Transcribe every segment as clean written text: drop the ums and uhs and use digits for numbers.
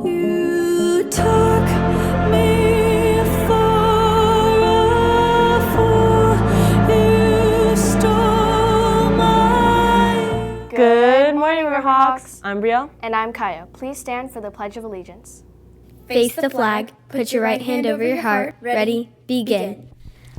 You took me for a fool. You stole my... Good morning, Riverhawks. I'm Brielle. And I'm Kaya. Please stand for the Pledge of Allegiance. Face the flag, put your right hand over your heart. Ready, begin.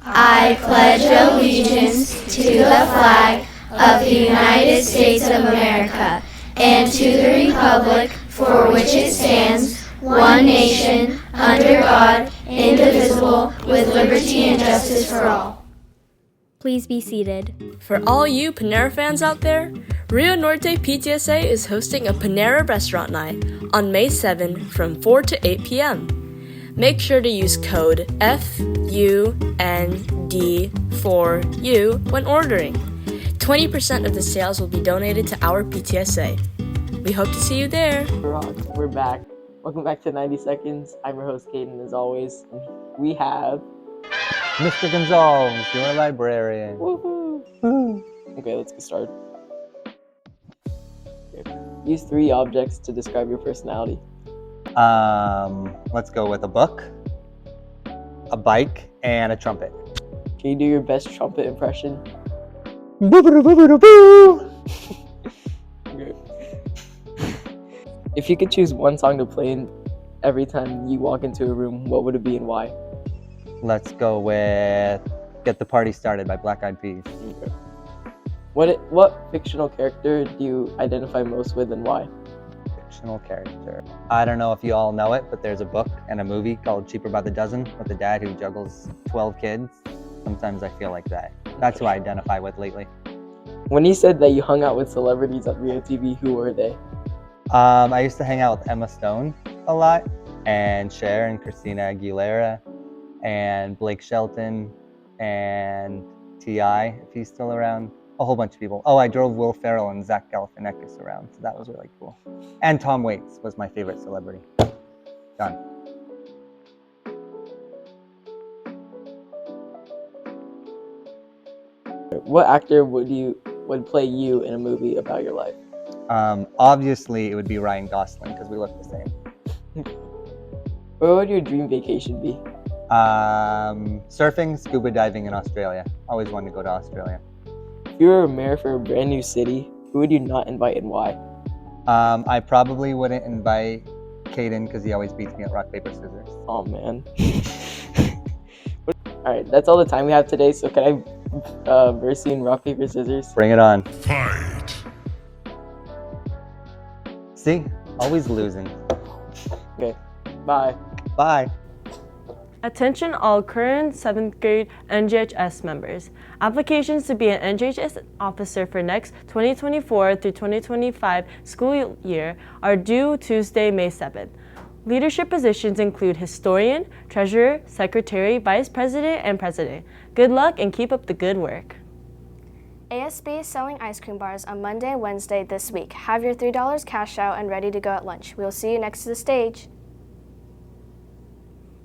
I pledge allegiance to the flag of the United States of America and to the republic for which it stands, one nation, under God, indivisible, with liberty and justice for all. Please be seated. For all you Panera fans out there, Rio Norte PTSA is hosting a Panera restaurant night on May 7 from 4 to 8 p.m. Make sure to use code FUND4U when ordering. 20% of the sales will be donated to our PTSA. We hope to see you there. We're back. Welcome back to 90 Seconds. I'm your host, Caden, as always. And we have... Mr. Gonzalez, your librarian. Woohoo! Okay, let's get started. Okay. Use 3 objects to describe your personality. Let's go with a book, a bike, and a trumpet. Can you do your best trumpet impression? Okay. If you could choose one song to play every time you walk into a room, what would it be and why? Let's go with Get the Party Started by Black Eyed Peas. Okay. What fictional character do you identify most with and why? Fictional character. I don't know if you all know it, but there's a book and a movie called Cheaper by the Dozen with a dad who juggles 12 kids. Sometimes I feel like that. That's who I identify with lately. When you said that you hung out with celebrities at RioTV, who were they? I used to hang out with Emma Stone a lot, and Cher and Christina Aguilera, and Blake Shelton, and T.I., if he's still around. A whole bunch of people. Oh, I drove Will Ferrell and Zach Galifianakis around, so that was really cool. And Tom Waits was my favorite celebrity. Done. What actor would play you in a movie about your life? Obviously, it would be Ryan Gosling because we look the same. Where would your dream vacation be? Surfing, scuba diving in Australia. Always wanted to go to Australia. If you were a mayor for a brand new city, who would you not invite and why? I probably wouldn't invite Caden because he always beats me at rock, paper, scissors. Oh, man. Alright, that's all the time we have today, so can I verse you in rock, paper, scissors? Bring it on. Fight! See? Always losing. Okay, bye. Bye. Attention all current 7th grade NJHS members. Applications to be an NJHS officer for next 2024 through 2025 school year are due Tuesday, May 7th. Leadership positions include historian, treasurer, secretary, vice president, and president. Good luck and keep up the good work. ASB is selling ice cream bars on Monday and Wednesday this week. Have your $3 cash out and ready to go at lunch. We'll see you next to the stage.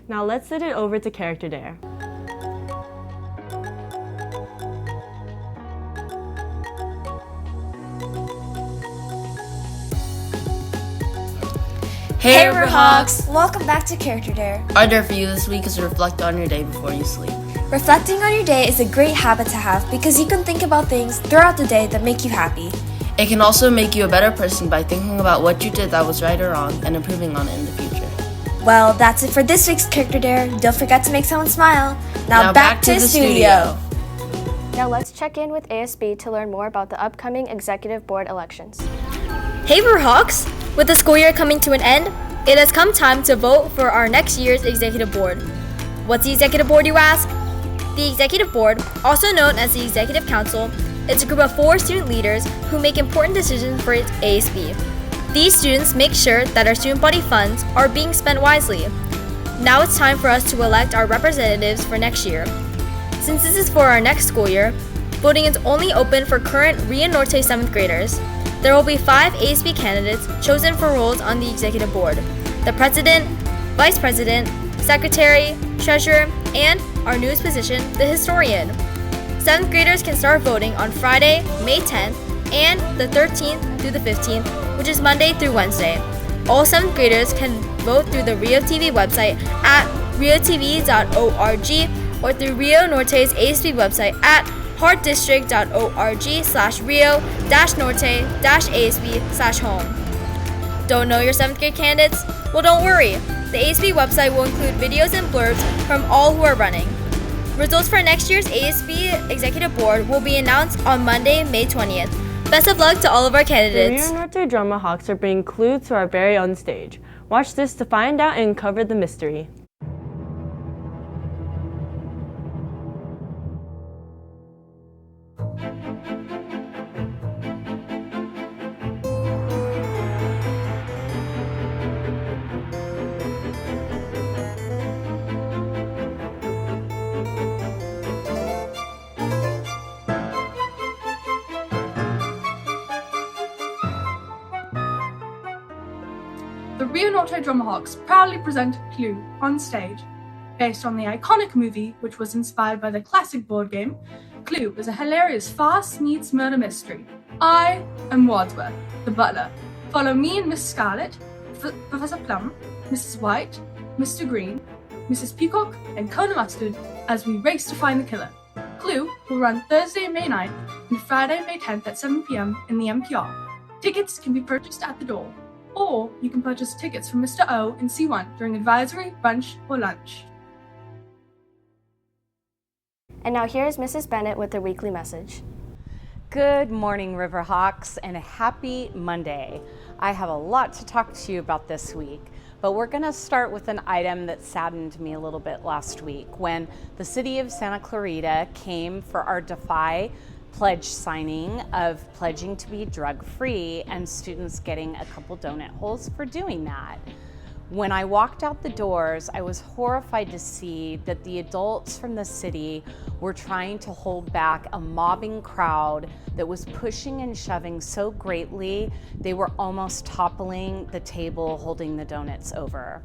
Now let's send it over to Character Dare. Hey Riverhawks! Welcome back to Character Dare. Our dare for you this week is to reflect on your day before you sleep. Reflecting on your day is a great habit to have because you can think about things throughout the day that make you happy. It can also make you a better person by thinking about what you did that was right or wrong and improving on it in the future. Well, that's it for this week's Character Dare. Don't forget to make someone smile. Now back to the studio. Now let's check in with ASB to learn more about the upcoming executive board elections. Hey Riverhawks! With the school year coming to an end, it has come time to vote for our next year's executive board. What's the executive board, you ask? The executive board, also known as the Executive Council, is a group of 4 student leaders who make important decisions for ASB. These students make sure that our student body funds are being spent wisely. Now it's time for us to elect our representatives for next year. Since this is for our next school year, voting is only open for current Rio Norte 7th graders. There will be 5 ASB candidates chosen for roles on the executive board: the president, vice president, secretary, treasurer, and our newest position, the historian. 7th graders can start voting on Friday, May 10th, and the 13th through the 15th, which is Monday through Wednesday. All 7th graders can vote through the RioTV website at riotv.org or through Rio Norte's ASB website at hartdistrict.org/rio-norte-asb/home. Don't know your 7th grade candidates? Well, don't worry. The ASB website will include videos and blurbs from all who are running. Results for next year's ASB Executive Board will be announced on Monday, May 20th. Best of luck to all of our The candidates. Rio Norte Drama Hawks are bringing Clue to our very own stage. Watch this to find out and uncover the mystery. The Rio Norte Drummerhawks proudly present Clue on stage. Based on the iconic movie, which was inspired by the classic board game, Clue is a hilarious farce meets murder mystery. I am Wadsworth, the butler. Follow me and Miss Scarlet, Professor Plum, Mrs. White, Mr. Green, Mrs. Peacock, and Colonel Mustard as we race to find the killer. Clue will run Thursday, May 9th and Friday, May 10th at 7 p.m. in the MPR. Tickets can be purchased at the door, or you can purchase tickets from Mr. O in C1 during advisory, brunch, or lunch. And now here's Mrs. Bennett with their weekly message. Good morning, Riverhawks, and a happy Monday. I have a lot to talk to you about this week, but we're going to start with an item that saddened me a little bit last week when the city of Santa Clarita came for our Defy pledge signing of pledging to be drug-free and students getting a couple donut holes for doing that. When I walked out the doors, I was horrified to see that the adults from the city were trying to hold back a mobbing crowd that was pushing and shoving so greatly they were almost toppling the table holding the donuts over.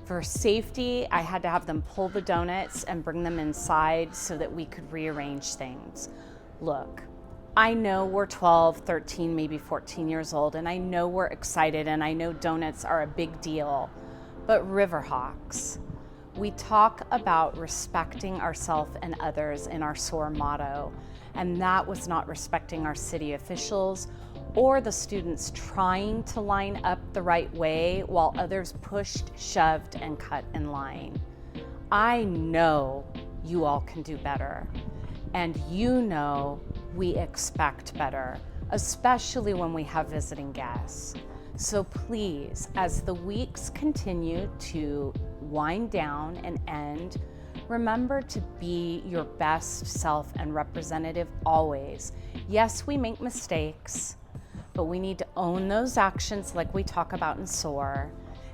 For safety, I had to have them pull the donuts and bring them inside so that we could rearrange things. Look, I know we're 12, 13, maybe 14 years old, and I know we're excited, and I know donuts are a big deal. But Riverhawks, we talk about respecting ourselves and others in our SOAR motto, and that was not respecting our city officials or the students trying to line up the right way while others pushed, shoved, and cut in line. I know you all can do better. And you know we expect better, especially when we have visiting guests. So please, as the weeks continue to wind down and end, remember to be your best self and representative always. Yes, we make mistakes, but we need to own those actions like we talk about in SOAR,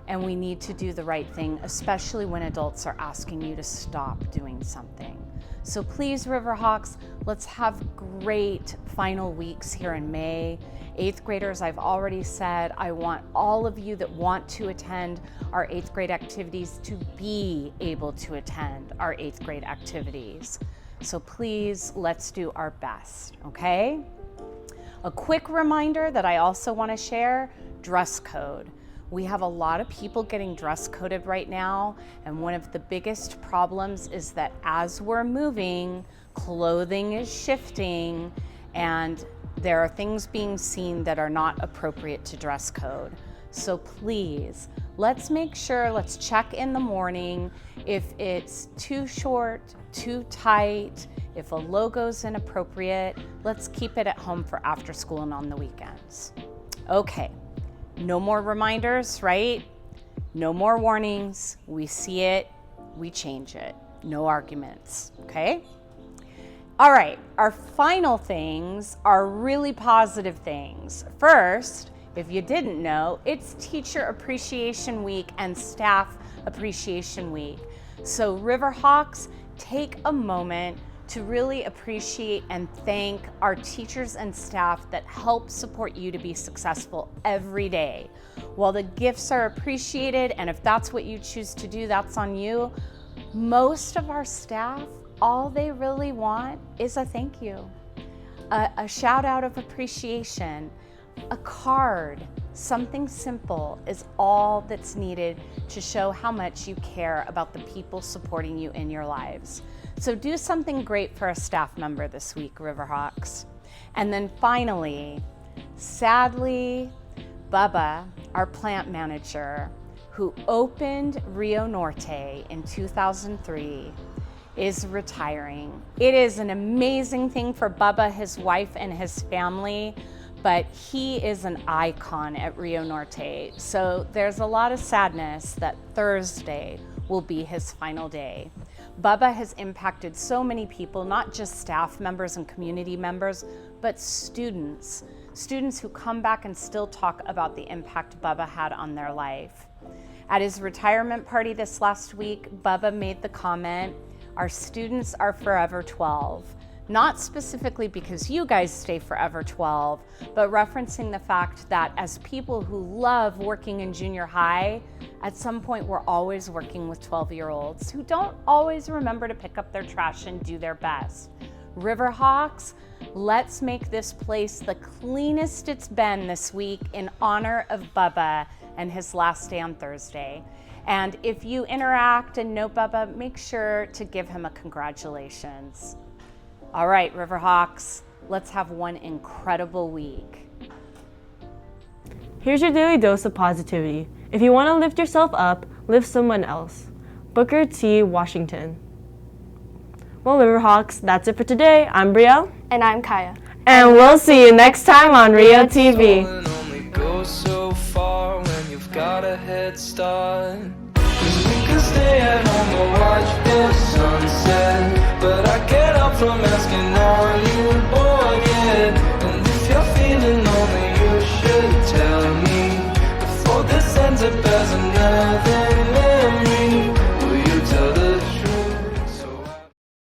and we need to do the right thing, especially when adults are asking you to stop doing something. So please, Riverhawks, let's have great final weeks here in May. 8th graders, I've already said, I want all of you that want to attend our 8th grade activities to be able to attend our 8th grade activities. So please, let's do our best, okay? A quick reminder that I also want to share, dress code. We have a lot of people getting dress coded right now, and one of the biggest problems is that as we're moving, clothing is shifting, and there are things being seen that are not appropriate to dress code. So please, let's make sure, let's check in the morning if it's too short, too tight, if a logo's inappropriate, let's keep it at home for after school and on the weekends. Okay. No more reminders, right? No more warnings. We see it, we change it. No arguments, okay? All right, our final things are really positive things. First, if you didn't know, it's Teacher Appreciation Week and Staff Appreciation Week. So Riverhawks, take a moment to really appreciate and thank our teachers and staff that help support you to be successful every day. While the gifts are appreciated, and if that's what you choose to do, that's on you, most of our staff, all they really want is a thank you, a shout out of appreciation, a card, Something simple is all that's needed to show how much you care about the people supporting you in your lives. So do something great for a staff member this week, Riverhawks. And then finally, sadly, Bubba, our plant manager, who opened Rio Norte in 2003, is retiring. It is an amazing thing for Bubba, his wife, and his family, but he is an icon at Rio Norte. So there's a lot of sadness that Thursday will be his final day. Bubba has impacted so many people, not just staff members and community members, but students who come back and still talk about the impact Bubba had on their life. At his retirement party this last week, Bubba made the comment, "Our students are forever 12. Not specifically because you guys stay forever 12, but referencing the fact that as people who love working in junior high, at some point we're always working with 12-year-olds who don't always remember to pick up their trash and do their best. Riverhawks, let's make this place the cleanest it's been this week in honor of Bubba and his last day on Thursday. And if you interact and know Bubba, make sure to give him a congratulations." All right, Riverhawks, let's have one incredible week. Here's your daily dose of positivity. If you want to lift yourself up, lift someone else. Booker T. Washington. Well, Riverhawks, that's it for today. I'm Brielle. And I'm Kaya. And we'll see you next time on RioTV. Only go so far when you've got a head start. 'Cause we could stay at home and watch the sunset, but I get up from asking all you